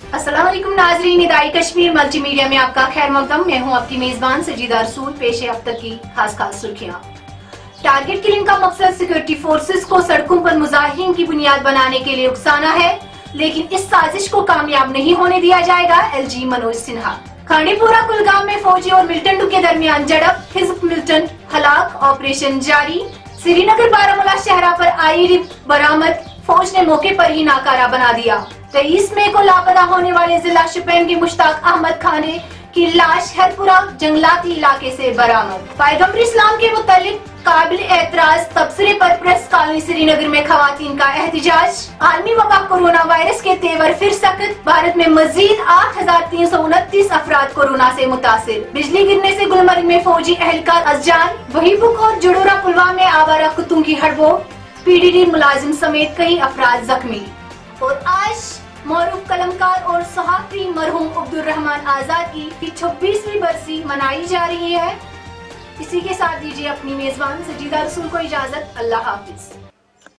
अस्सलाम वालेकुम नाजरीन, निदाई कश्मीर मल्टी मीडिया में आपका खैर मकदम। मैं हूं आपकी मेजबान सजीदा रसूल। पेश है अब तक की खास सुर्खियां। टारगेट किलिंग का मकसद सिक्योरिटी फोर्सेस को सड़कों पर मुजाहिरीन की बुनियाद बनाने के लिए उकसाना है, लेकिन इस साजिश को कामयाब नहीं होने दिया जाएगा। LG मनोज सिन्हा। खांडीपुरा कुलगाम में फौजी और मिलिटेंटों के दरमियान झड़प, हिज़्ब मिलिटेंट हलाक, ऑपरेशन जारी। श्रीनगर बारामूला शहरा पर IED बरामद, फौज ने मौके पर ही नाकारा बना दिया। 23 मई को लापता होने वाले जिला शुपैन के मुश्ताक अहमद खाने की लाश हरपुरा जंगलाती इलाके से बरामद। पैगंबर इस्लाम के मुतालिक काबिल एतराज तबसरे पर प्रेस कॉलोनी श्रीनगर में खवातीन का एहतजाज। आलमी वबा कोरोना वायरस के तेवर फिर सख्त, भारत में मजीद 8,329 अफराद कोरोना से मुतासिर। बिजली गिरने से गुलमर्ग में फौजी एहलकार अज़जान। वही बुख और जुड़ोरा पुलवामा में आवारा कुत्तों की हड़बों, PDD मुलाजिम समेत कई अफराद जख्मी। और आज मौरूफ कलमकार और सहाफ़ी मरहूम अब्दुल रहमान आजाद की 26वीं बरसी मनाई जा रही है। इसी के साथ दीजिए अपनी मेजबान सजीदा रसूल को इजाजत। अल्लाह हाफिज।